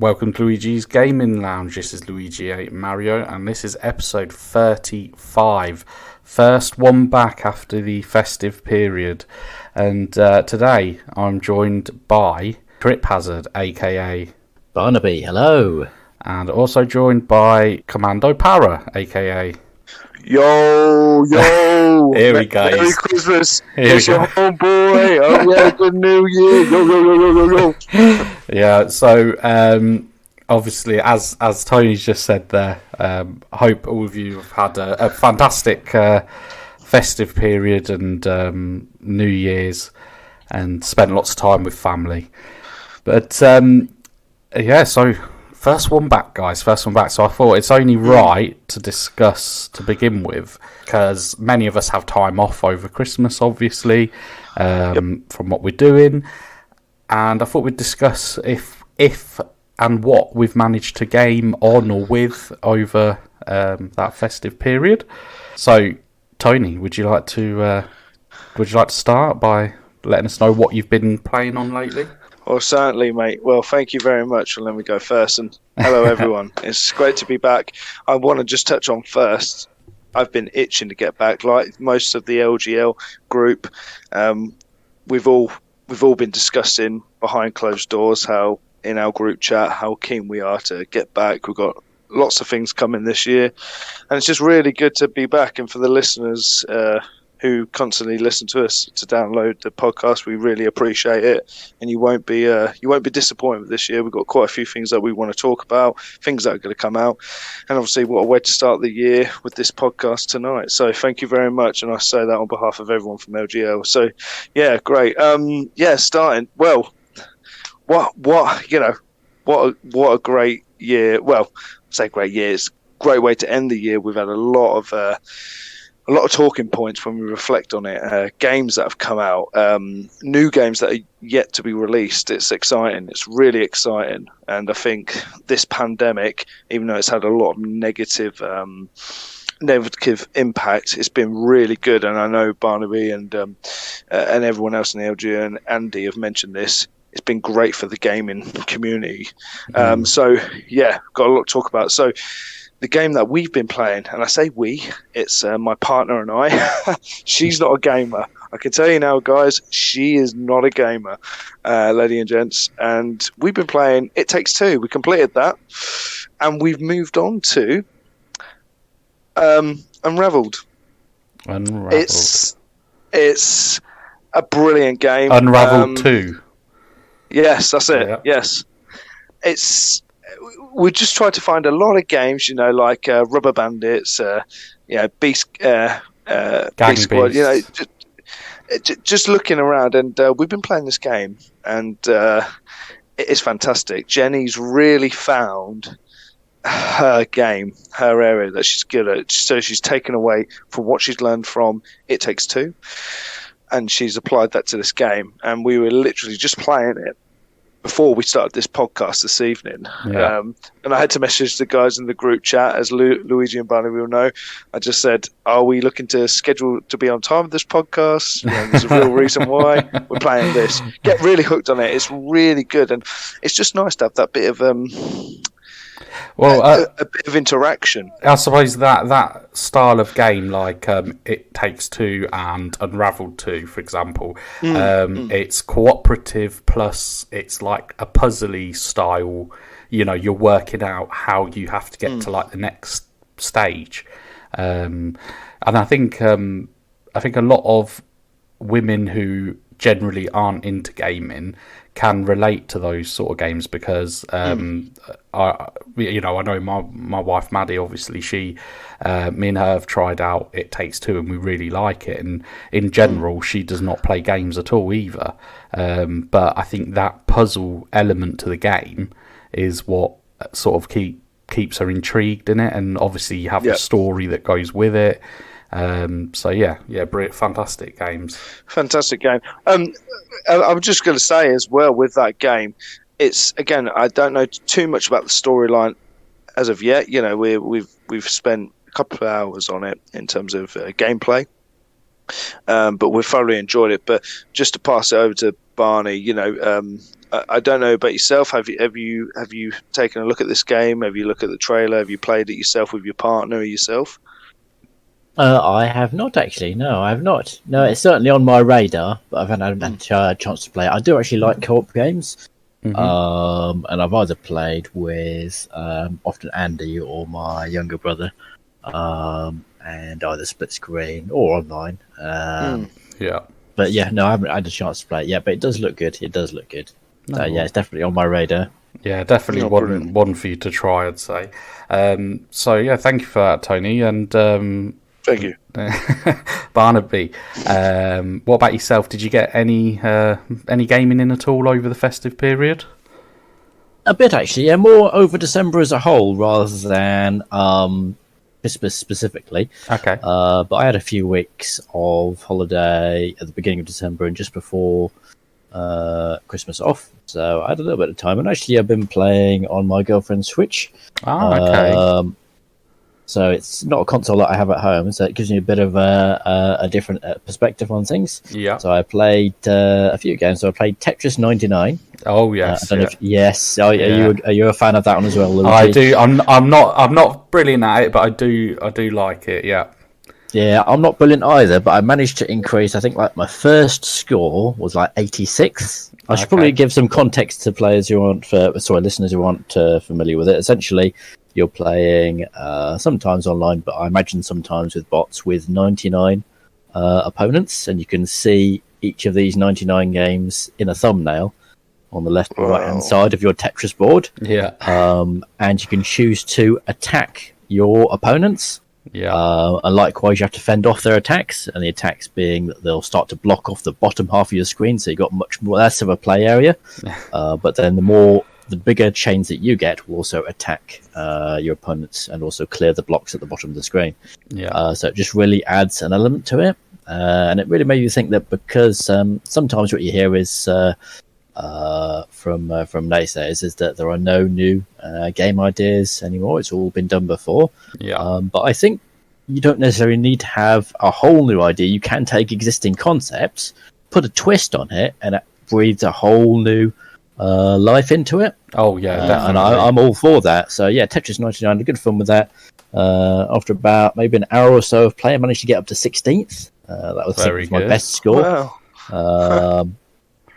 Welcome to Luigi's Gaming Lounge. This is Luigi 8 Mario, and this is episode 35. First one back after the festive period. And today I'm joined by TrippHazarde, aka Barnaby, hello. And also joined by CommandoPara, aka Yo. Here we go. Merry Christmas. It's your homeboy. Oh, we had a good New Year. Yo. Yeah, so obviously, as Tony's just said there, I hope all of you have had a fantastic festive period and New Year's and spent lots of time with family. But yeah, so first one back, guys. First one back. So I thought it's only right to discuss to begin with, because many of us have time off over Christmas, obviously, from what we're doing. And I thought we'd discuss if and what we've managed to game on or with over that festive period. So, Tony, would you like to start by letting us know what you've been playing on lately? Well, certainly, mate. Well, thank you very much. Well, let me go first. And hello, everyone. It's great to be back. I want to just touch on first. I've been itching to get back, like most of the LGL group. We've all been discussing behind closed doors how in our group chat how keen we are to get back. We've got lots of things coming this year, and it's just really good to be back. And for the listeners who constantly listen to us to download the podcast, we really appreciate it, and you won't be disappointed this year. We've got quite a few things that we want to talk about, things that are going to come out, and obviously what a way to start the year with this podcast tonight. So thank you very much, and I say that on behalf of everyone from LGL. So yeah, great. Starting well. What a great year. Well, I say great year. It's a great way to end the year. We've had a lot of talking points when we reflect on it. Games that have come out, new games that are yet to be released. It's exciting. It's really exciting. And I think this pandemic, even though it's had a lot of negative impact, it's been really good. And I know Barnaby and everyone else in the LG and Andy have mentioned this. It's been great for the gaming community. So yeah, got a lot to talk about. So the game that we've been playing, and I say we, it's my partner and I. She's not a gamer. I can tell you now, guys, she is not a gamer, ladies and gents. And we've been playing It Takes Two. We completed that. And we've moved on to Unraveled. It's a brilliant game. Unraveled 2. Yes, that's it. Yeah. Yes. We just tried to find a lot of games, like Rubber Bandits, Beast Squad, just looking around, and we've been playing this game, and it is fantastic. Jenny's really found her game, her area that she's good at, so she's taken away from what she's learned from It Takes Two, and she's applied that to this game, and we were literally just playing it before we started this podcast this evening. Yeah. And I had to message the guys in the group chat, as Luigi and Barney will know. I just said, are we looking to schedule to be on time with this podcast? There's a real reason why we're playing this. Get really hooked on it. It's really good, and it's just nice to have that bit of a bit of interaction. I suppose that style of game, like It Takes Two and Unraveled 2, for example, it's cooperative, plus it's like a puzzly style. You're working out how you have to get to like the next stage, and I think a lot of women who generally aren't into gaming can relate to those sort of games, because I know my wife Maddie, obviously me and her have tried out It Takes Two and we really like it, and in general she does not play games at all either, but I think that puzzle element to the game is what sort of keeps her intrigued in it, and obviously you have the story that goes with it. So yeah, fantastic games. Fantastic game. I'm just going to say as well with that game, it's, again, I don't know too much about the storyline as of yet. We've spent a couple of hours on it in terms of gameplay, but we've thoroughly enjoyed it. But just to pass it over to Barney, I don't know about yourself. Have you taken a look at this game? Have you looked at the trailer? Have you played it yourself with your partner or yourself? I have not actually. No, I have not. No, it's certainly on my radar, but I haven't had a chance to play it. I do actually like co-op games, and I've either played with often Andy or my younger brother, and either split screen or online. Yeah. But yeah, no, I haven't had a chance to play it yet. But it does look good. It does look good. So yeah, it's definitely on my radar. Yeah, definitely one for you to try, I'd say. So yeah, thank you for that, Tony, and thank you, Barnaby. What about yourself? Did you get any gaming in at all over the festive period? A bit actually, yeah, more over December as a whole rather than Christmas specifically. Okay. But I had a few weeks of holiday at the beginning of December and just before Christmas off, so I had a little bit of time. And actually, I've been playing on my girlfriend's Switch. Okay. So it's not a console that I have at home, so it gives me a bit of a different perspective on things. Yeah. So I played a few games. So I played Tetris 99. Oh yes. Yes. Oh, yeah. Are you a fan of that one as well, Luigi? I do. I'm not brilliant at it, but I do like it. Yeah. Yeah, I'm not brilliant either, but I managed to increase. I think like my first score was like 86. I should probably give some context to players who aren't, listeners who aren't familiar with it. Essentially, you're playing sometimes online, but I imagine sometimes with bots with 99 opponents, and you can see each of these 99 games in a thumbnail on the left or right hand side of your Tetris board. Yeah. And you can choose to attack your opponents. Yeah. And likewise, you have to fend off their attacks, and the attacks being that they'll start to block off the bottom half of your screen, so you've got much more less of a play area. But then the bigger chains that you get will also attack your opponents and also clear the blocks at the bottom of the screen. Yeah. So it just really adds an element to it, and it really made you think that because sometimes what you hear is from naysayers is that there are no new game ideas anymore. It's all been done before. Yeah. But I think you don't necessarily need to have a whole new idea. You can take existing concepts, put a twist on it, and it breathes a whole new life into it. Oh yeah, definitely. And I'm all for that. So yeah, Tetris 99, had good fun with that. After about maybe an hour or so of play, I managed to get up to 16th. That was my best score. Wow.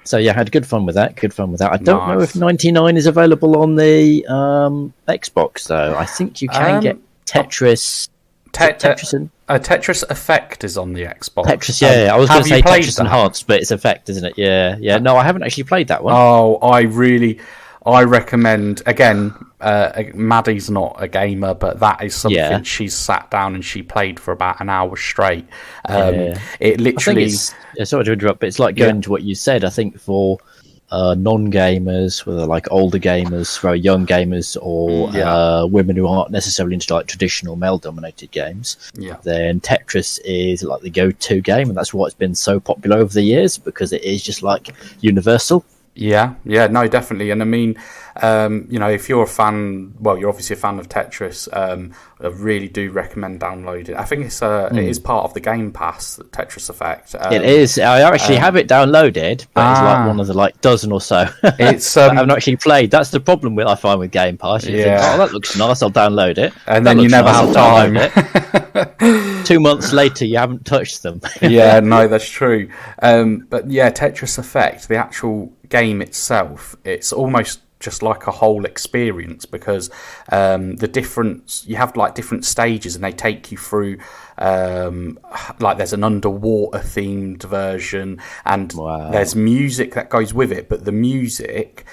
So yeah, I had good fun with that. I don't know if 99 is available on the Xbox though. I think you can get Tetris. Tetris Effect is on the Xbox. Tetris, I was going to say Tetris Enhanced, but it's Effect, isn't it? Yeah. No, I haven't actually played that one. Oh, I recommend, again, Maddie's not a gamer, but that is something she's sat down and she played for about an hour straight. It literally... sorry to interrupt, but it's like going to what you said. I think for non-gamers, whether like older gamers, very young gamers, or women who aren't necessarily into like traditional male-dominated games, then Tetris is like the go-to game, and that's why it's been so popular over the years, because it is just like universal. Yeah, no, definitely. And I mean, if you're a fan, well, you're obviously a fan of Tetris, I really do recommend downloading it. I think it is part of the Game Pass, the Tetris Effect. It is. I actually have it downloaded, but it's like one of the dozen or so. It's I haven't actually played. That's the problem I find with Game Pass. You think, that looks nice, I'll download it. And then you never have time. 2 months later, you haven't touched them. Yeah, no, that's true. But yeah, Tetris Effect, the actual game itself, it's almost just like a whole experience, because you have like different stages, and they take you through like there's an underwater themed version, and there's music that goes with it, but the music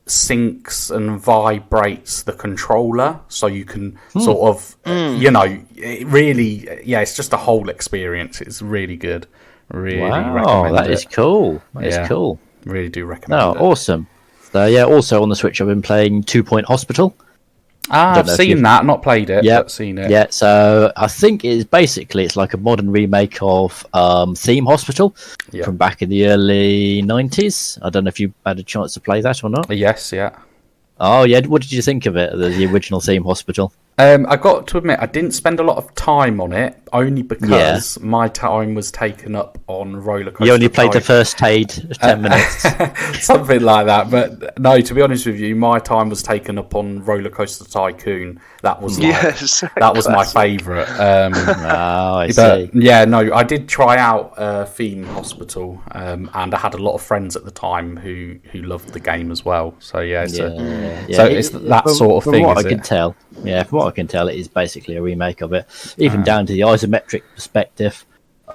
syncs and vibrates the controller, so you can sort of it really, it's just a whole experience. It's really good. Really recommend that is cool. That is cool. Really do recommend it. Awesome. So also on the Switch I've been playing 2 Point Hospital. I've seen that, not played it, but seen it. Yeah, so I think it's like a modern remake of Theme Hospital from back in the early 90s. I don't know if you had a chance to play that or not. Yes, yeah. Oh, yeah. What did you think of it, the original Theme Hospital? I got to admit, I didn't spend a lot of time on it. only because my time was taken up on Roller Coaster. You only played the first 10 minutes. Something like that. But no, to be honest with you, my time was taken up on Roller Coaster Tycoon. That was that was my favourite. I see. Yeah, no, I did try out Theme Hospital, and I had a lot of friends at the time who loved the game as well. So it's that sort of thing. From what I can tell, from what I can tell, it is basically a remake of it, even down to the isometric perspective.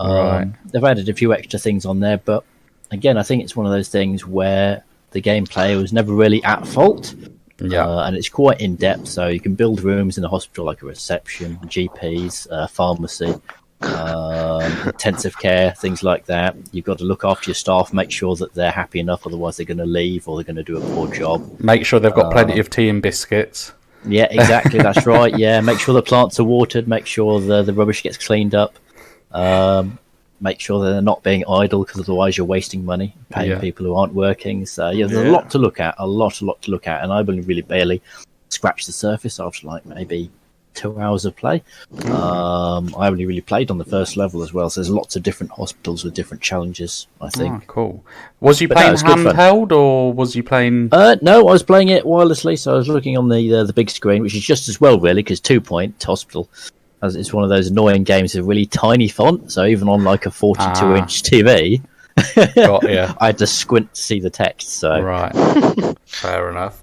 They've added a few extra things on there, but again, I think it's one of those things where the gameplay was never really at fault. And it's quite in depth, so you can build rooms in the hospital like a reception, GPs, pharmacy, intensive care, things like that. You've got to look after your staff, make sure that they're happy enough, otherwise they're going to leave or they're going to do a poor job. Make sure they've got plenty of tea and biscuits. Yeah, exactly, that's right. Yeah, make sure the plants are watered, make sure the rubbish gets cleaned up. Make sure that they're not being idle, because otherwise you're wasting money paying people who aren't working. So there's a lot to look at, a lot to look at, and I've only really barely scratched the surface after like maybe 2 hours of play. I only really played on the first level as well, so there's lots of different hospitals with different challenges, I think. Cool. Was you playing handheld, or was you playing... No, I was playing it wirelessly, so I was looking on the big screen, which is just as well, really, because 2 Point Hospital... As it's one of those annoying games with really tiny font, so even on like a 42-inch TV, I had to squint to see the text. So right, fair enough.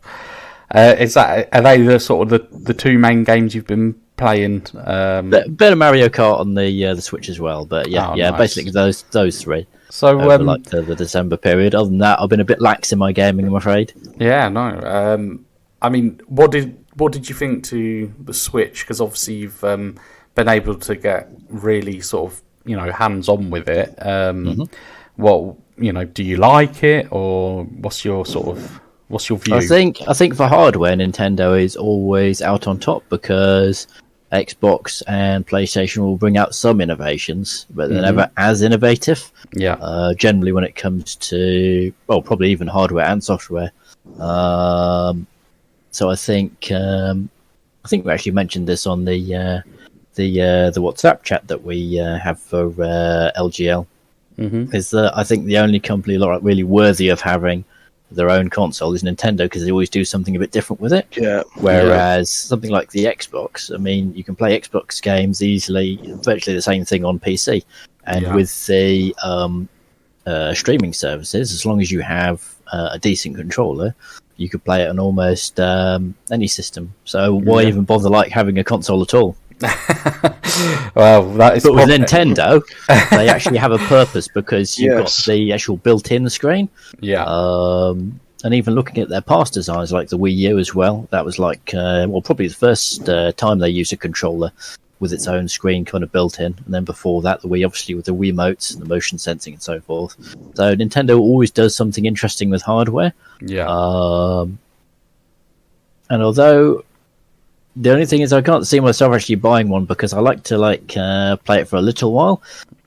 Are they the sort of the two main games you've been playing? Bit of Mario Kart on the Switch as well, but nice. Basically those three. So over like the December period. Other than that, I've been a bit lax in my gaming, I'm afraid. Yeah, no. I mean, what did you think to the Switch? Because obviously you've been able to get really sort of hands on with it. What do you like it, or what's your view? I think for hardware, Nintendo is always out on top, because Xbox and PlayStation will bring out some innovations, but they're never as innovative. Yeah. Generally, when it comes to probably even hardware and software. So I think we actually mentioned this on the WhatsApp chat that we have for LGL. Is that I think the only company really worthy of having their own console is Nintendo, because they always do something a bit different with it. Yeah. Whereas something like the Xbox, I mean, you can play Xbox games easily, virtually the same thing on PC, and with the streaming services, as long as you have a decent controller, you could play it on almost any system. So why even bother having a console at all? Well, that is. But with Nintendo, they actually have a purpose, because you've got the actual built-in screen. Yeah. And even looking at their past designs, like the Wii U as well, that was probably the first time they used a controller with its own screen kind of built in, and then before that the Wii, obviously, with the Wiimotes and the motion sensing and so forth. So Nintendo always does something interesting with hardware. And although the only thing is I can't see myself actually buying one, because I like to play it for a little while,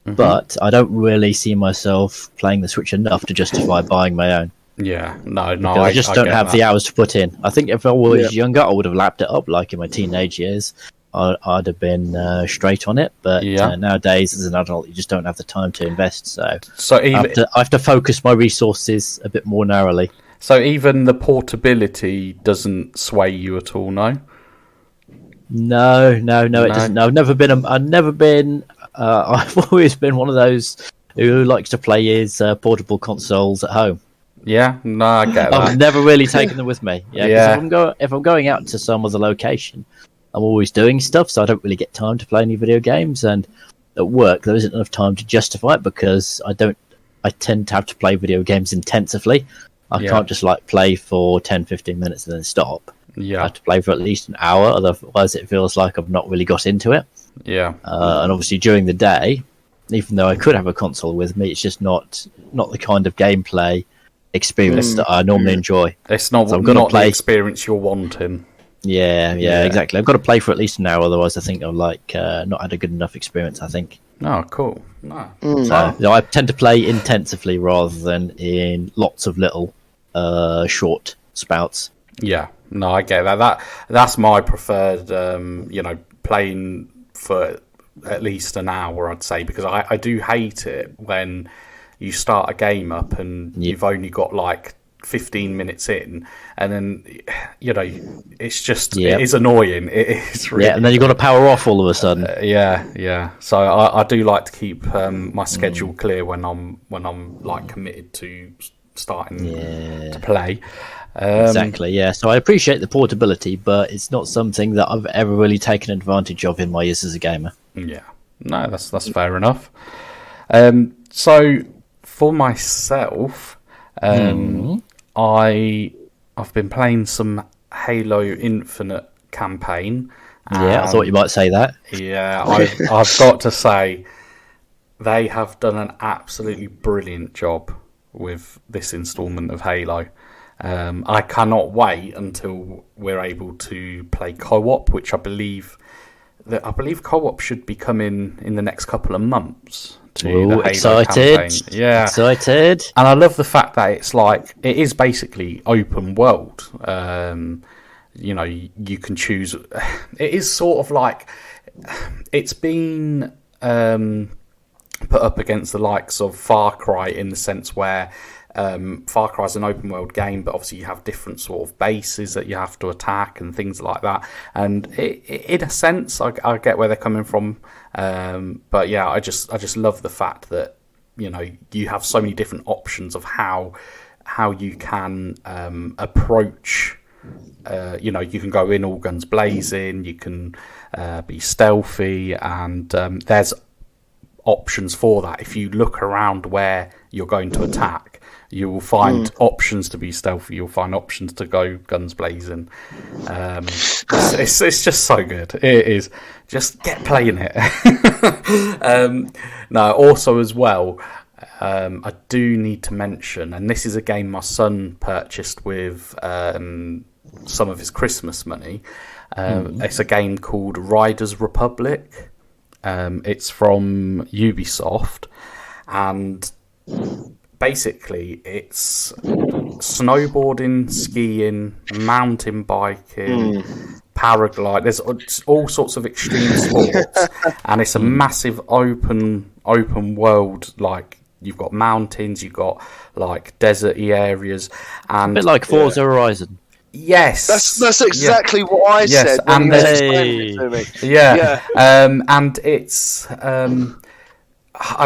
but I don't really see myself playing the Switch enough to justify buying my own. Yeah, no, I just don't have the hours to put in. I think if I was younger, I would have lapped it up, like in my teenage years. I'd have been straight on it, but nowadays as an adult you just don't have the time to invest, so I have to focus my resources a bit more narrowly. So even the portability doesn't sway you at all, no? No, it doesn't. I've never been I've always been one of those who likes to play his portable consoles at home. Yeah, no, I get that. I've never really taken them with me. If I'm going out to some other location, I'm always doing stuff, so I don't really get time to play any video games. And at work, there isn't enough time to justify it, because I tend to have to play video games intensively. I can't just play for 10-15 minutes and then stop. I have to play for at least an hour, otherwise it feels like I've not really got into it. And obviously during the day, even though I could have a console with me, it's just not the kind of gameplay experience that I normally enjoy. It's not the experience you're wanting. Yeah, exactly. I've got to play for at least an hour, otherwise I think I've not had a good enough experience, I think. Oh, cool. No. So I tend to play intensively rather than in lots of little short spouts. Yeah, no, I get that. That's my preferred, playing for at least an hour, I'd say, because I do hate it when you start a game up and you've only got like 15 minutes in, and then it's just it is annoying. It is really, and then you've got to power off all of a sudden. So I do like to keep my schedule clear when I'm like committed to starting to play. Exactly, yeah. So I appreciate the portability, but it's not something that I've ever really taken advantage of in my years as a gamer. Yeah, no, that's fair enough. So for myself, I've been playing some Halo Infinite campaign. Yeah, I thought you might say that. Yeah, I've got to say, they have done an absolutely brilliant job with this instalment of Halo. I cannot wait until we're able to play co-op, which I believe co-op should be coming in the next couple of months to the Halo campaign. Yeah, excited. And I love the fact that it is basically open world. You can choose. It is sort of like it's been put up against the likes of Far Cry in the sense where Far Cry is an open world game, but obviously you have different sort of bases that you have to attack and things like that. And in a sense, I get where they're coming from. But yeah, I just love the fact that you have so many different options of how you can approach. You can go in all guns blazing. You can be stealthy, and there's options for that. If you look around where you're going to attack, you will find options to be stealthy. You'll find options to go guns blazing. It's just so good. It is. Just get playing it. No, also as well, I do need to mention, and this is a game my son purchased with some of his Christmas money. It's a game called Riders Republic. It's from Ubisoft, and basically it's snowboarding, skiing, mountain biking, paraglide. There's all sorts of extreme sports, and it's a massive open world. Like, you've got mountains, you've got like deserty areas, and a bit like Forza Horizon. Yes, that's exactly what I said. And you explained it to me. And it's I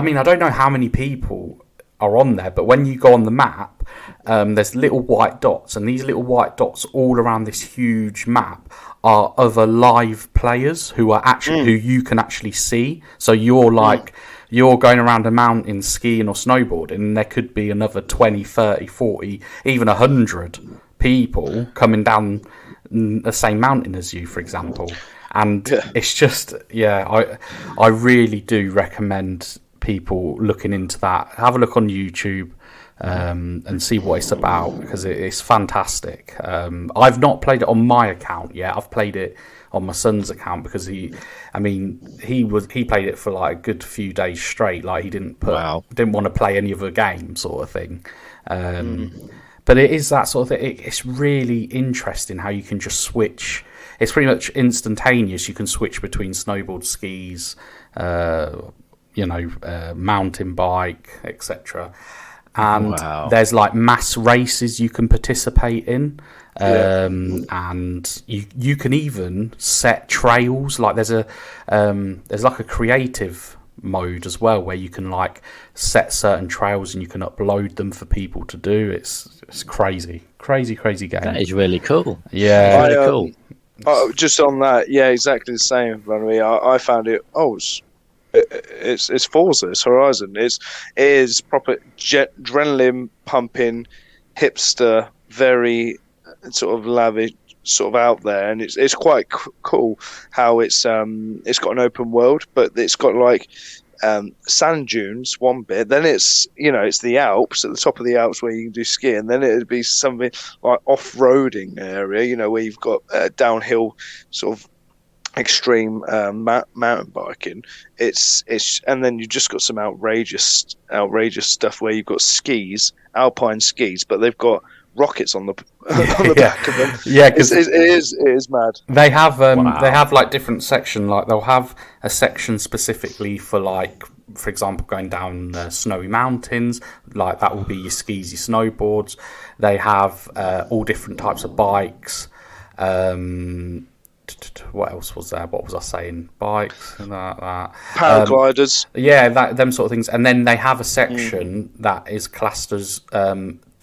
mean, I don't know how many people are on there, but when you go on the map, there's little white dots, and these little white dots all around this huge map are other live players who are actually who you can actually see. So you're like you're going around a mountain skiing or snowboarding, and there could be another 20, 30, 40, even 100 people coming down the same mountain as you, for example. And it's just, I really do recommend people looking into that. Have a look on YouTube and see what it's about, because it's fantastic. I've not played it on my account yet. I've played it on my son's account because he played it for like a good few days straight. Like, he didn't want to play any other game, sort of thing. But it is that sort of thing. It's really interesting how you can just switch. It's pretty much instantaneous. You can switch between snowboard, skis, mountain bike, etc. And there's like mass races you can participate in. And you can even set trails. Like, there's like a creative mode as well, where you can like set certain trails and you can upload them for people to do. It's crazy game. That is really cool. Yeah, really cool. Just on that, exactly the same. I found it. It's Forza, it's Horizon. It is proper adrenaline pumping, hipster, very sort of lavish, sort of out there, and it's quite cool how it's got an open world, but it's got like sand dunes one bit, then it's the Alps, at the top of the Alps where you can do skiing, then it'd be something like off-roading area, where you've got downhill sort of extreme mountain biking. It's and then you just got some outrageous stuff where you've got skis, alpine skis, but they've got rockets on the on the back of them. Yeah, because it is mad. They have like different section. Like they'll have a section specifically for, like, for example, going down snowy mountains. Like that will be your skis, your snowboards. They have all different types of bikes. What else was there? What was I saying? Bikes and that. Paragliders. Them sort of things. And then they have a section that is classed as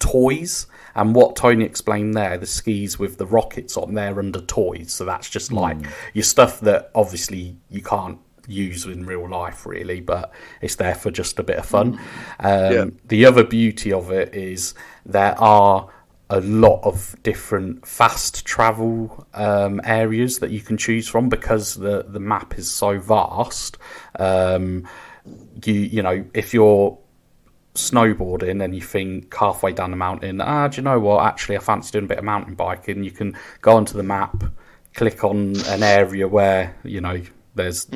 toys. And what Tony explained there, the skis with the rockets on, they're under toys. So that's just like your stuff that obviously you can't use in real life, really, but it's there for just a bit of fun. The other beauty of it is there are a lot of different fast travel areas that you can choose from, because the map is so vast. You know, if you're snowboarding and you think halfway down the mountain, do you know what, actually I fancy doing a bit of mountain biking, you can go onto the map, click on an area where, you know, there's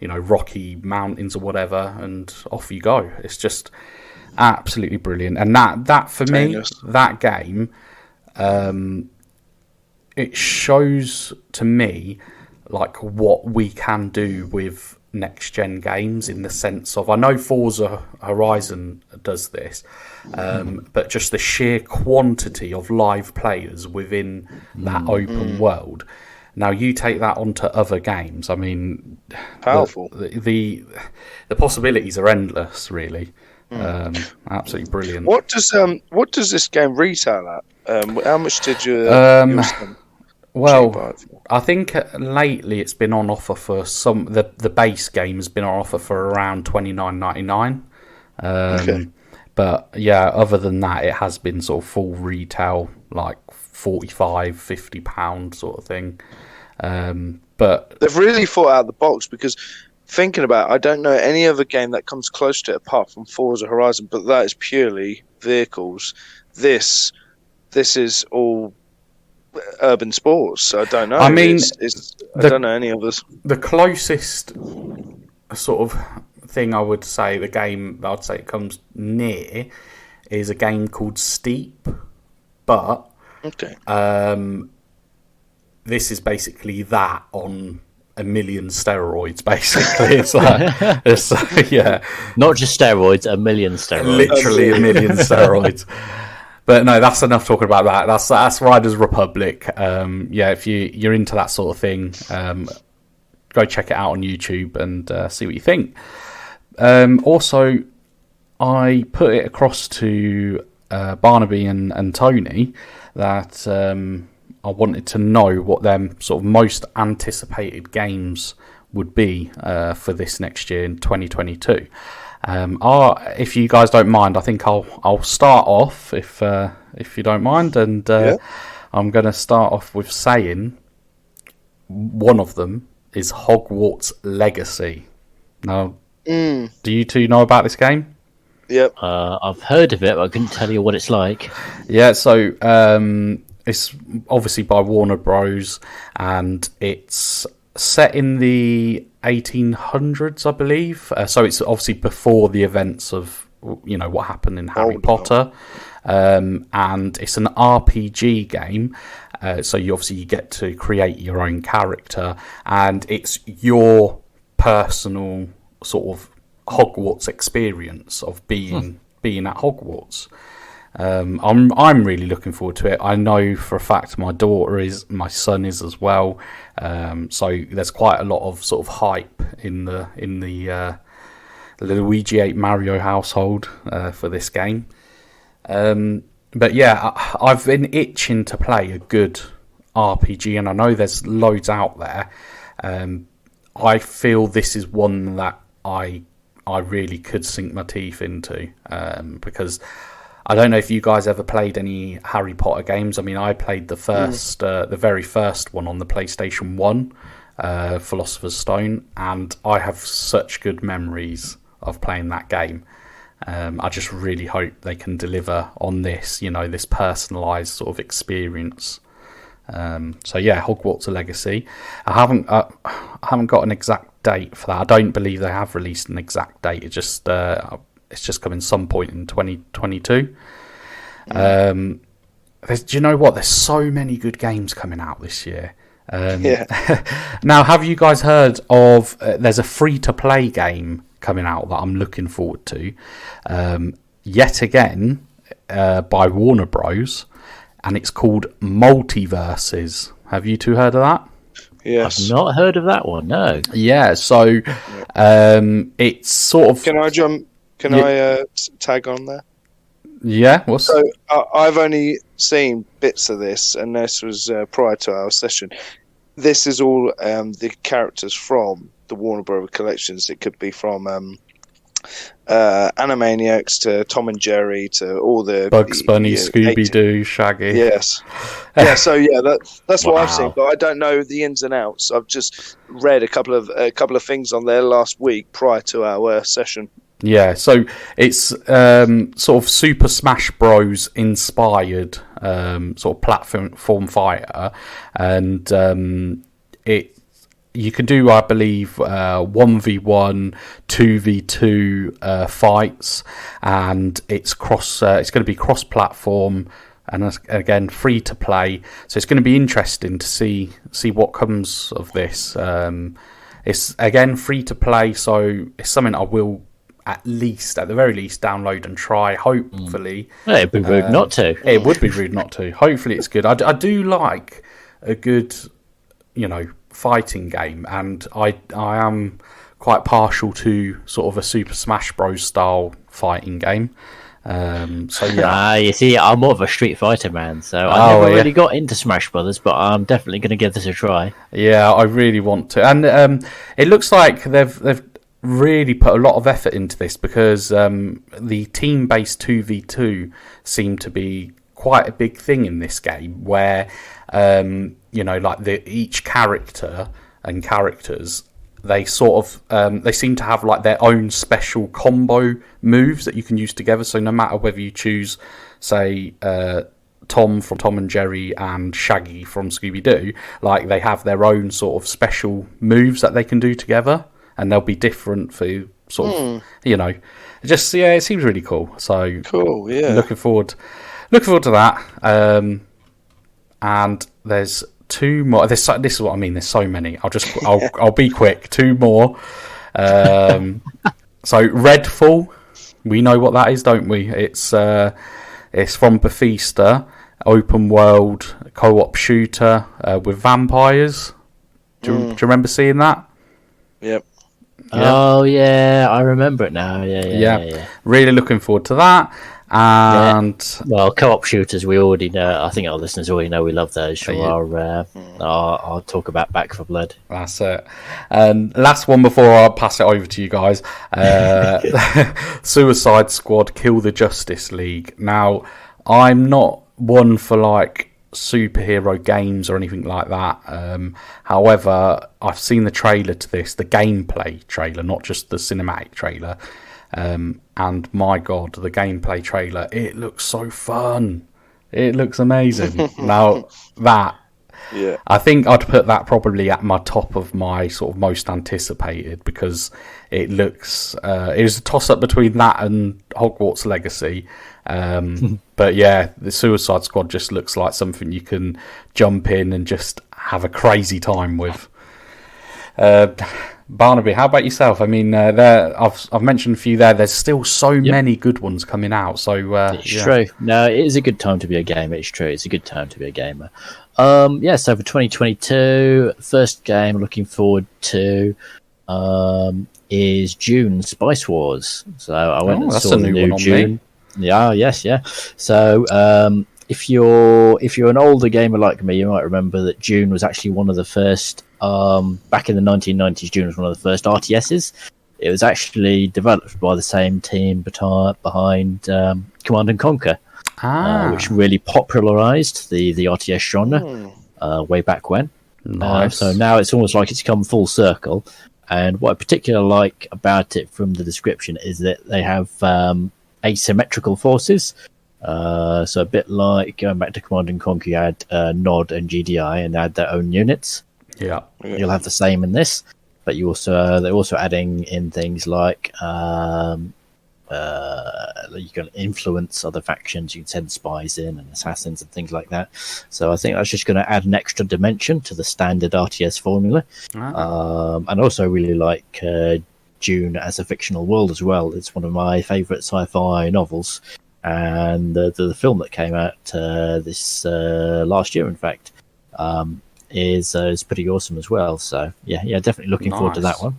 rocky mountains or whatever, and off you go. It's just absolutely brilliant. And that for me, that game, it shows to me like what we can do with next gen games, in the sense of, I know Forza Horizon does this, but just the sheer quantity of live players within that open world. Now you take that onto other games, I mean, powerful. The possibilities are endless, really. Absolutely brilliant. What does this game retail at? How much did you spend? Well, I think lately it's been on offer for the base game has been on offer for around $29.99. But yeah, other than that, it has been sort of full retail, like £45-50 sort of thing. But they've really thought out the box, because thinking about it, I don't know any other game that comes close to it apart from Forza Horizon, but that is purely vehicles. This is all urban sports, so I don't know. I mean, I don't know any others. The closest sort of thing I would say, the game I'd say it comes near, is a game called Steep, but this is basically that on a million steroids, basically. It's not just steroids, a million steroids, literally a million steroids. But no, that's enough talking about that. That's Riders Republic. If you're into that sort of thing, go check it out on YouTube and see what you think. Also, I put it across to Barnaby and Tony that I wanted to know what their sort of most anticipated games would be for this next year in 2022. If you guys don't mind, I think I'll start off if you don't mind, and I'm going to start off with saying one of them is Hogwarts Legacy. Now, do you two know about this game? Yep. I've heard of it, but I couldn't tell you what it's like. Yeah, so it's obviously by Warner Bros. And it's set in the 1800s, I believe. So it's obviously before the events of, what happened in Harry Potter. And it's an RPG game. So you get to create your own character, and it's your personal sort of Hogwarts experience of being at Hogwarts. I'm really looking forward to it. I know for a fact my son is as well. So there's quite a lot of sort of hype in the Luigi 8 Mario household for this game. But yeah, I've been itching to play a good RPG, and I know there's loads out there. I feel this is one that I really could sink my teeth into, because I don't know if you guys ever played any Harry Potter games. I mean, I played the very first one on the PlayStation 1, Philosopher's Stone, and I have such good memories of playing that game. I just really hope they can deliver on this, this personalised sort of experience. So yeah, Hogwarts Legacy. I haven't got an exact date for that. I don't believe they have released an exact date. It's just coming some point in 2022. Do you know what? There's so many good games coming out this year. Now, have you guys heard of? There's a free-to-play game coming out that I'm looking forward to. Yet again, by Warner Bros, and it's called Multiverses. Have you two heard of that? Yes. I've not heard of that one. No. Yeah. So, it's sort of. Can I jump? Can I tag on there? Yeah. So I've only seen bits of this, and this was prior to our session. This is all the characters from the Warner Bros. Collections. It could be from Animaniacs to Tom and Jerry to all the Bugs Bunny, Scooby-Doo, Shaggy. Yes. So that's what I've seen, but I don't know the ins and outs. I've just read a couple of things on there last week prior to our session. Yeah, so it's sort of Super Smash Bros. Inspired sort of platform fighter, and you can do, I believe, 1v1, 2v2 fights, and it's going to be cross-platform, and again free to play. So it's going to be interesting to see what comes of this. It's again free to play, so it's something I will at the very least download and try, hopefully. It'd be rude not to. It would be rude not to. Hopefully it's good. I do like a good fighting game, and I am quite partial to sort of a Super Smash Bros style fighting game. So yeah. You see, I'm more of a Street Fighter man, so I never really got into Smash Brothers, but I'm definitely going to give this a try. Yeah, I really want to, and it looks like they've really put a lot of effort into this, because the team-based 2v2 seem to be quite a big thing in this game, where like each character and characters, they sort of they seem to have like their own special combo moves that you can use together. So no matter whether you choose, say, Tom from Tom and Jerry and Shaggy from Scooby-Doo, like they have their own sort of special moves that they can do together, and they'll be different for sort of just it seems really cool. So cool, yeah. Looking forward to that. And there's two more. This is what I mean. There's so many. I'll be quick. Two more. So Redfall, we know what that is, don't we? It's from Bethesda, open world co-op shooter with vampires. Do you remember seeing that? Yep. Oh yeah, I remember it now. Yeah. Really looking forward to that. And well, co-op shooters, we already know. I think our listeners already know we love those from our talk about Back 4 Blood. That's it. And last one before I pass it over to you guys. Suicide Squad: Kill the Justice League. Now, I'm not one for like superhero games or anything like that. However, I've seen the trailer to this, the gameplay trailer, not just the cinematic trailer. And my God, the gameplay trailer, it looks so fun. It looks amazing. Now, I think I'd put that probably at my top of my sort of most anticipated, because it looks, it was a toss-up between that and Hogwarts Legacy. But yeah, the Suicide Squad just looks like something you can jump in and just have a crazy time with. Barnaby, how about yourself? I mean, I've mentioned a few there. There's still so many good ones coming out. So it's true. No, it is a good time to be a gamer. It's true. It's a good time to be a gamer. So for 2022, first game I'm looking forward to is June Spice Wars. So I went and saw the new June. Yeah. So if you're an older gamer like me, you might remember that June was actually one of the first. Back in the 1990s, June was one of the first RTSs. It was actually developed by the same team behind Command and Conquer, which really popularised the RTS genre way back when. Nice. So now it's almost like it's come full circle. And what I particularly like about it from the description is that they have asymmetrical forces. So a bit like going back to Command and Conquer, you had NOD and GDI, and they had their own units. Yeah, you'll have the same in this, but they're also adding in things like you can influence other factions. You can send spies in and assassins and things like that. So I think that's just going to add an extra dimension to the standard RTS formula. And also really like Dune as a fictional world as well. It's one of my favourite sci-fi novels, and the film that came out this last year, in fact, is pretty awesome as well. So yeah, definitely looking forward to that one.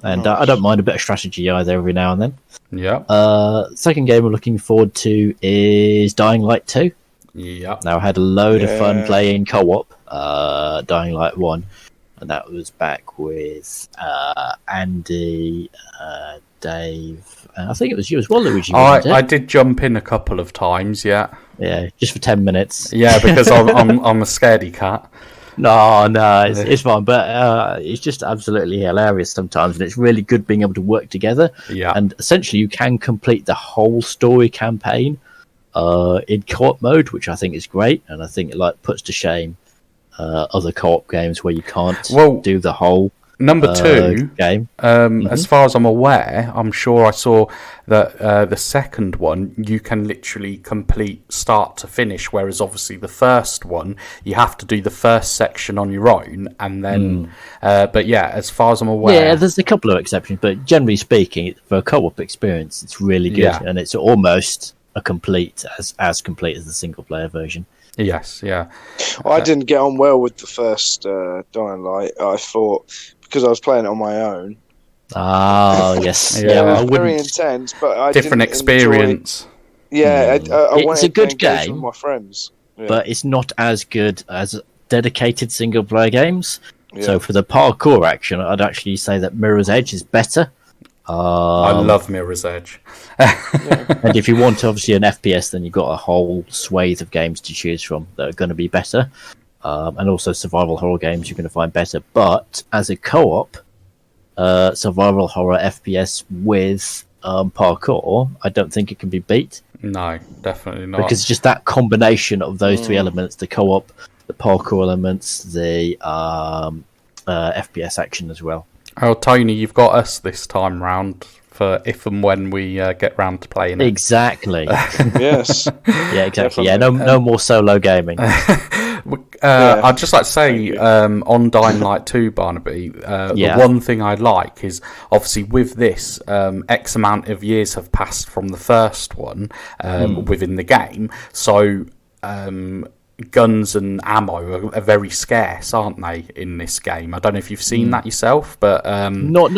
And I don't mind a bit of strategy either every now and then. Yeah. Second game we're looking forward to is Dying Light 2. Yeah. Now I had a load of fun playing co-op Dying Light 1, and that was back with Andy, Dave, and I think it was you as well, Luigi. I did jump in a couple of times, yeah. Yeah, just for 10 minutes. Yeah, because I'm a scaredy cat. No, it's fine, but it's just absolutely hilarious sometimes, and it's really good being able to work together. Yeah. And essentially, you can complete the whole story campaign in co-op mode, which I think is great, and I think it puts to shame other co-op games where you can't do the whole number 2 game. As far as I'm aware, I'm sure I saw that the second one you can literally complete start to finish, whereas obviously the first one you have to do the first section on your own, and then but yeah, as far as I'm aware, there's a couple of exceptions, but generally speaking, for a co-op experience, it's really good, and it's almost a complete as complete as the single player version. Yes, yeah. I didn't get on well with the first Dying Light. I thought, because I was playing it on my own. Oh, yes. It was very intense, but I different didn't experience. Enjoy... Yeah, it's a good game with my friends, but it's not as good as dedicated single player games. Yeah. So for the parkour action, I'd actually say that Mirror's Edge is better. I love Mirror's Edge. And if you want, obviously, an FPS, then you've got a whole swathe of games to choose from that are going to be better. And also survival horror games you're going to find better. But as a co-op, survival horror FPS with parkour, I don't think it can be beat. No, definitely not. Because just that combination of those three elements, the co-op, the parkour elements, the FPS action as well. Oh, Tony, you've got us this time round for if and when we get round to playing it. Exactly. Yes. Yeah, exactly. Yeah, no more solo gaming. I'd just like to say, on Dying Light 2, Barnaby, the one thing I like is, obviously, with this, X amount of years have passed from the first one within the game, so guns and ammo are very scarce, aren't they, in this game? I don't know if you've seen that yourself, but not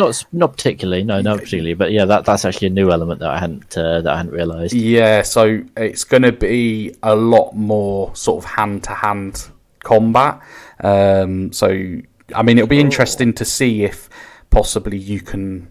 particularly. No, not particularly. But yeah, that's actually a new element that I hadn't realised. Yeah, so it's going to be a lot more sort of hand-to-hand combat. So I mean, it'll be interesting to see if possibly you can,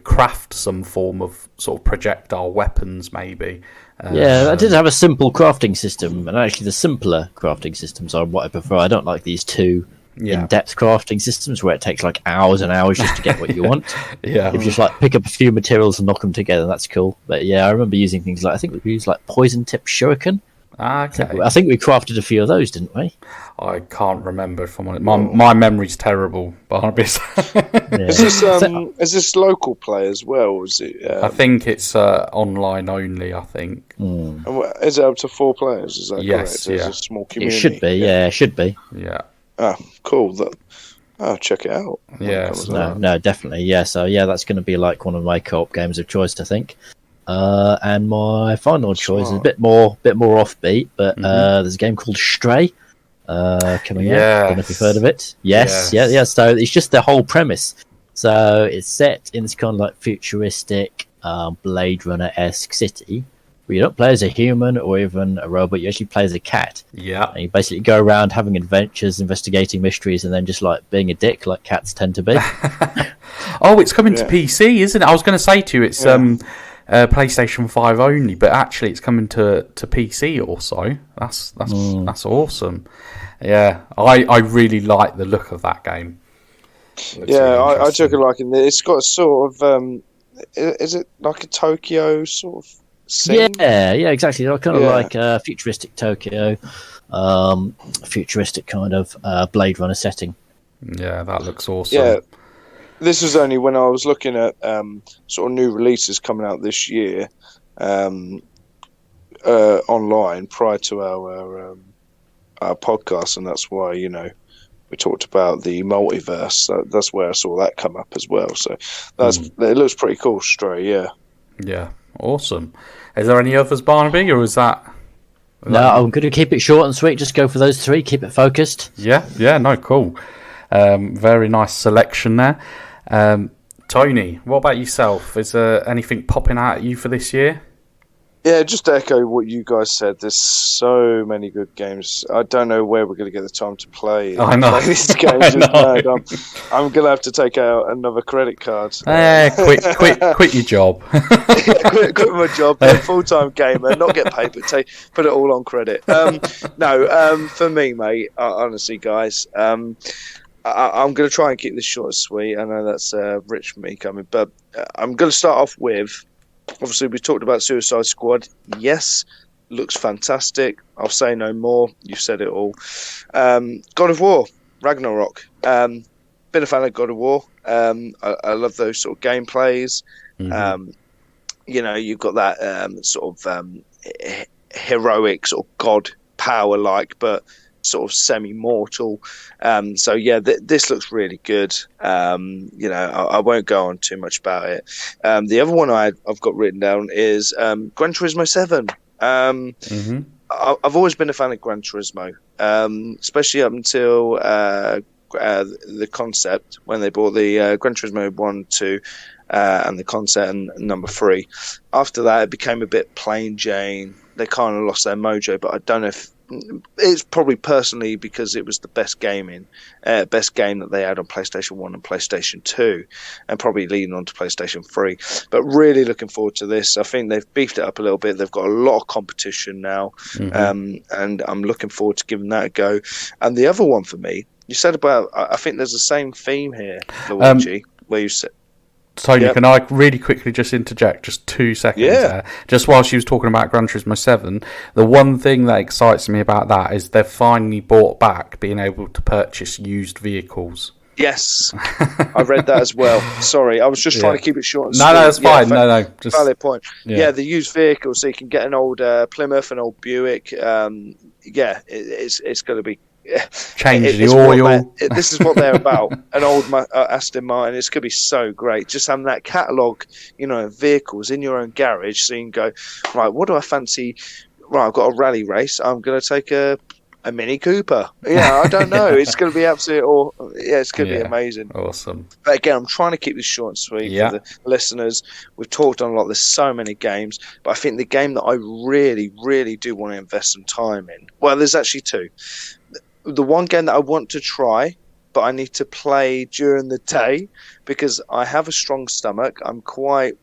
craft some form of sort of projectile weapons, maybe. I did have a simple crafting system, and actually the simpler crafting systems are what I prefer. I don't like these two in-depth crafting systems where it takes like hours and hours just to get what you want. If you just pick up a few materials and knock them together, that's cool. But yeah, I remember using things like, I think we used poison-tip shuriken. Okay. I think we crafted a few of those, didn't we? I can't remember if I'm on it. My memory's terrible, Barnaby. Is this local play as well? Or is it? I think it's online only. I think. Is it up to 4 players? Is that yes? correct? Yeah. It's a small community. It should be. Yeah, it should be. Yeah. Oh, cool. Check it out. Yeah. No, definitely. Yeah. So yeah, that's going to be like one of my co-op games of choice, I think. And my final choice is a bit more offbeat, but there's a game called Stray coming out. I don't know if you've heard of it. Yes. Yeah. So it's just the whole premise. So it's set in this kind of futuristic Blade Runner-esque city where you don't play as a human or even a robot. You actually play as a cat. Yeah. And you basically go around having adventures, investigating mysteries, and then just being a dick like cats tend to be. Oh, it's coming to PC, isn't it? I was going to say to you, it's PlayStation 5 only, but actually it's coming to PC also. That's awesome. Yeah, I really like the look of that game. I took a liking. It's got a sort of is it like a Tokyo sort of scene? Yeah, exactly. Kind of like futuristic Tokyo, futuristic kind of Blade Runner setting. Yeah, that looks awesome. Yeah. this was only when I was looking at sort of new releases coming out this year online prior to our podcast, and that's why we talked about the multiverse. That's where I saw that come up as well. So it looks pretty cool, Stray. Yeah. Yeah, awesome. Is there any others, Barnaby, or is that? No, I'm going to keep it short and sweet. Just go for those three. Keep it focused. Yeah, no, cool. Very nice selection there. Tony, what about yourself? Is there anything popping out at you for this year? Yeah, just to echo what you guys said. There's so many good games. I don't know where we're going to get the time to play. I know. Play these games. I'm going to have to take out another credit card. Quit your job. quit my job. Be a full-time gamer, not get paid, but put it all on credit. For me, mate. Honestly, guys. I'm going to try and keep this short and sweet. I know that's rich for me coming, but I'm going to start off with. Obviously, we talked about Suicide Squad. Yes, looks fantastic. I'll say no more. You've said it all. God of War, Ragnarok. Been a fan of God of War. I love those sort of gameplays. Mm-hmm. You've got that sort of heroic sort of god power like, but sort of semi-mortal. So yeah, this looks really good. I won't go on too much about it. The other one I've got written down is Gran Turismo 7. Mm-hmm. I've always been a fan of Gran Turismo, especially up until the concept, when they bought the Gran Turismo 1, 2 and the concept and number 3. After that, it became a bit plain Jane. They kind of lost their mojo, but I don't know if it's probably personally because it was the best game that they had on PlayStation 1 and PlayStation 2, and probably leading on to PlayStation 3. But really looking forward to this. I think they've beefed it up a little bit. They've got a lot of competition now, and I'm looking forward to giving that a go. And the other one for me, you said about, I think there's the same theme here, Luigi, where you said, Tony, Can I really quickly just interject just 2 seconds there? Just while she was talking about Gran Turismo 7, the one thing that excites me about that is they've finally brought back being able to purchase used vehicles. Yes, I read that as well. Sorry, I was just trying to keep it short and sweet. No, that's fine. Just valid point. Yeah, the used vehicles, so you can get an old Plymouth, an old Buick. It's going to be... Change the oil. This is what they're about. An old Aston Martin. It's going to be so great. Just having that catalogue, of vehicles in your own garage, so you can go, right, what do I fancy? Right, I've got a rally race. I'm going to take a Mini Cooper. I don't know. It's going to be absolutely it's going to be amazing. Awesome. But again, I'm trying to keep this short and sweet for the listeners. We've talked on a lot. There's so many games, but I think the game that I really, really do want to invest some time in. Well, there's actually two. The one game that I want to try, but I need to play during the day because I have a strong stomach. I'm quite...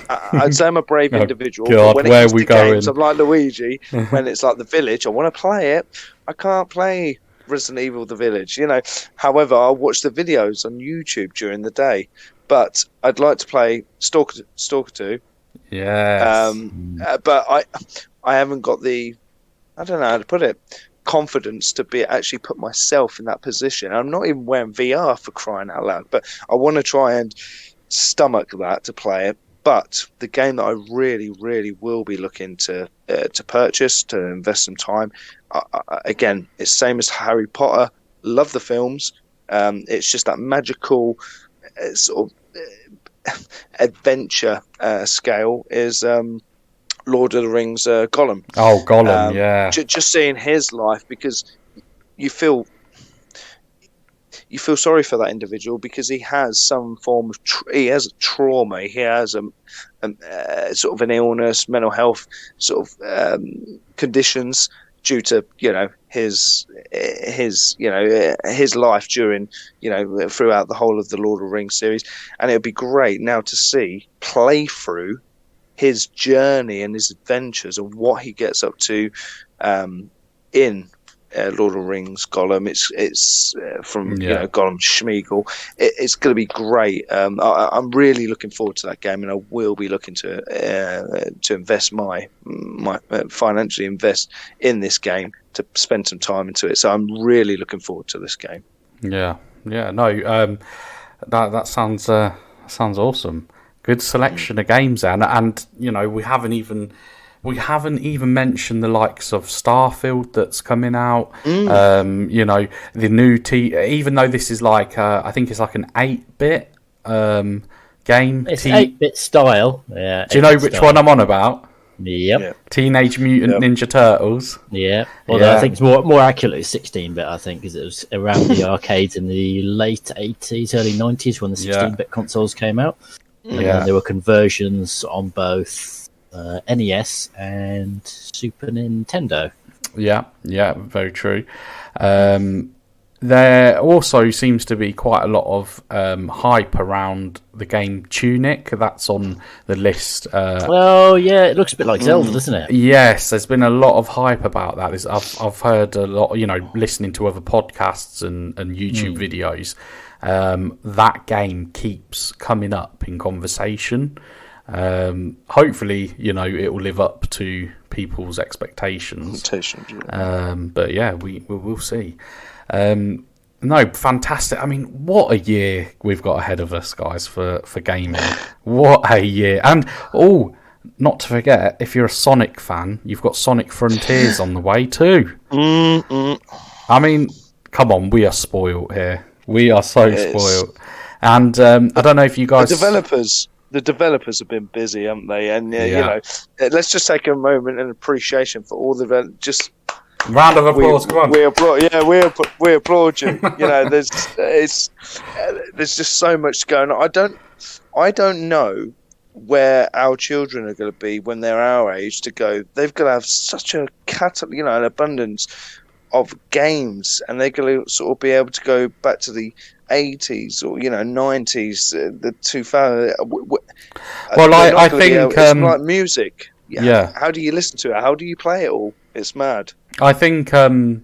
I'd say I'm a brave individual. God, but when it comes to games, I'm like Luigi. When it's like The Village, I want to play it. I can't play Resident Evil The Village, However, I'll watch the videos on YouTube during the day. But I'd like to play Stalker 2. Yes. But I haven't got the... I don't know how to put it... confidence to actually put myself in that position. I'm not even wearing VR for crying out loud, but I want to try and stomach that to play it. But the game that I really, really will be looking to purchase, to invest some time, again, it's same as Harry Potter. Love the films. It's just that magical sort of adventure scale is Lord of the Rings Gollum. Oh, Gollum, yeah. Just seeing his life, because you feel sorry for that individual because he has some form of he has a trauma. He has a sort of an illness, mental health sort of conditions due to his life during throughout the whole of the Lord of the Rings series. And it would be great now to see playthrough his journey and his adventures and what he gets up to in Lord of the Rings Gollum. It's from Gollum Schmeagol. It's going to be great. I'm really looking forward to that game, and I will be looking to invest my financially invest in this game to spend some time into it. So I'm really looking forward to this game. No. That sounds awesome. Good selection of games there, and we haven't even mentioned the likes of Starfield that's coming out. The new even though this is like I think it's like an 8-bit game. It's 8-bit style. Yeah. Do you know which one I'm on about? Yep. Yeah. Teenage Mutant Ninja Turtles. Yeah. Although I think it's more accurately 16-bit, I think, because it was around the arcades in the late 80s, early 90s when the 16-bit consoles came out. And then there were conversions on both NES and Super Nintendo. Yeah, very true. There also seems to be quite a lot of hype around the game Tunic. That's on the list. It looks a bit like Zelda, doesn't it? Yes, there's been a lot of hype about that. I've heard a lot, listening to other podcasts and YouTube videos. That game keeps coming up in conversation. Hopefully, it will live up to people's expectations. But yeah, we will see. No, fantastic. I mean, what a year we've got ahead of us, guys, for gaming. What a year. And, not to forget, if you're a Sonic fan, you've got Sonic Frontiers on the way too. I mean, come on, we are spoiled here. We are so spoiled. And I don't know if you guys... The developers have been busy, haven't they? And, let's just take a moment and appreciation for all the... Round of applause, come on. We applaud you. There's just so much going on. I don't know where our children are going to be when they're our age to go. They've got to have such a an abundance of games, and they're going to sort of be able to go back to the 80s or 90s, the 2000s. Well, I think it's like music. Yeah. How do you listen to it? How do you play it all? It's mad. I think the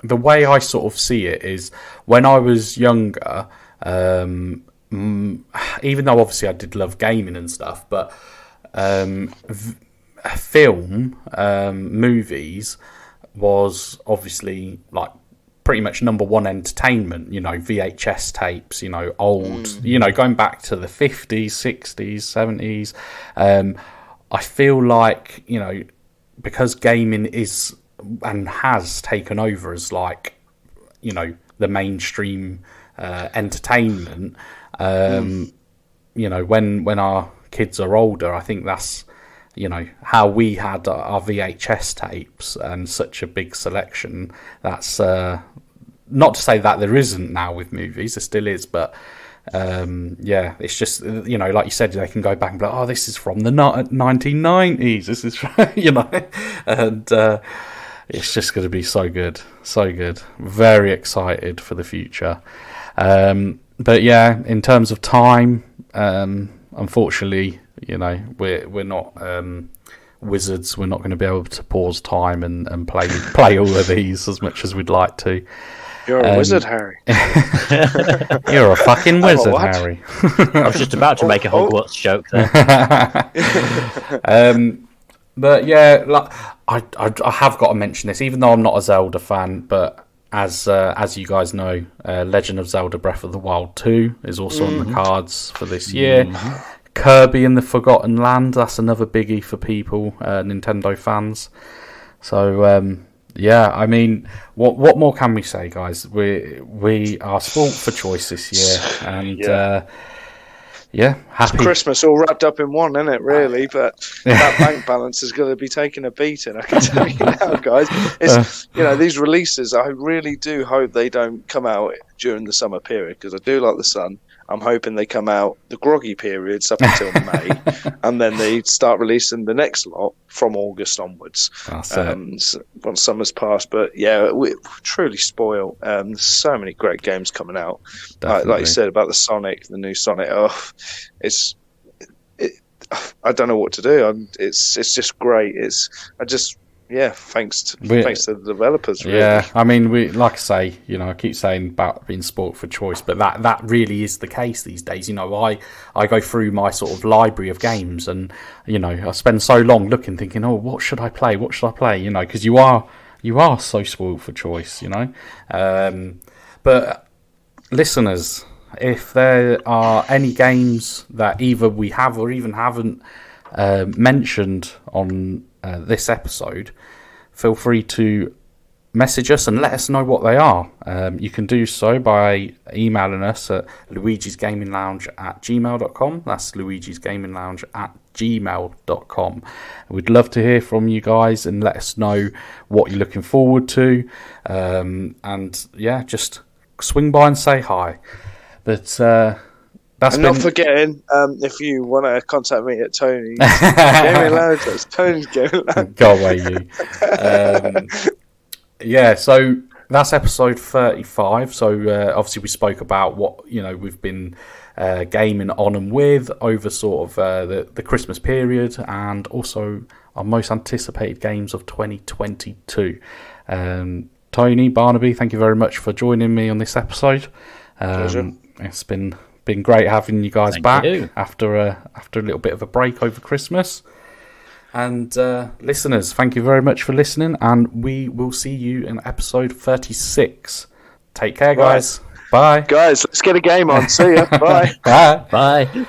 way I sort of see it is when I was younger, even though obviously I did love gaming and stuff, but film, movies was obviously like pretty much number one entertainment, VHS tapes, old, going back to the 50s, 60s, 70s. I feel like, because gaming is and has taken over as like, the mainstream entertainment, when our kids are older, I think that's, how we had our VHS tapes and such a big selection. That's not to say that there isn't now with movies, there still is, but it's just, like you said, they can go back and be like, this is from the 1990s, this is and it's just going to be so good. Very excited for the future. But yeah, in terms of time, unfortunately, we're not wizards. We're not going to be able to pause time and play all of these as much as we'd like to. You're a wizard, Harry. You're a fucking wizard, Harry. I was just about to make a Hogwarts joke there. But yeah, I have got to mention this, even though I'm not a Zelda fan, but as you guys know, Legend of Zelda Breath of the Wild 2 is also on the cards for this year. Kirby and the Forgotten Land, that's another biggie for people, Nintendo fans. So I mean, what more can we say, guys? We are spoilt for choice this year, and happy. It's Christmas all wrapped up in one, isn't it? Really, but that bank balance is going to be taking a beating. I can tell you now, guys. It's these releases. I really do hope they don't come out during the summer period because I do like the sun. I'm hoping they come out the groggy periods up until May, and then they start releasing the next lot from August onwards. Once summer's passed. But yeah, we're truly spoiled. There's so many great games coming out. Like you said about the new Sonic. I don't know what to do. It's just great. Thanks to the developers. Really. Yeah, I mean, like I say, I keep saying about being spoilt for choice, but that really is the case these days. I go through my sort of library of games, and I spend so long looking, thinking, what should I play? What should I play? Because you are so spoilt for choice. But listeners, if there are any games that either we have or even haven't mentioned on this episode, feel free to message us and let us know what they are. You can do so by emailing us at luigisgaminglounge@gmail.com. That's luigisgaminglounge@gmail.com. We'd love to hear from you guys and let us know what you're looking forward to. And yeah, just swing by and say hi. But that's and been... not forgetting, if you want to contact me at Tony's Gaming Lounge, that's Tony's Gaming Lounge. Go away, you. Yeah, so that's episode 35. So obviously we spoke about what we've been gaming on and with over sort of the Christmas period, and also our most anticipated games of 2022. Tony, Barnaby, thank you very much for joining me on this episode. Pleasure. It's been great having you guys back after a little bit of a break over Christmas. And listeners, thank you very much for listening, and we will see you in episode 36. Take care, guys. Bye. Guys, let's get a game on. See ya. Bye. Bye. Bye.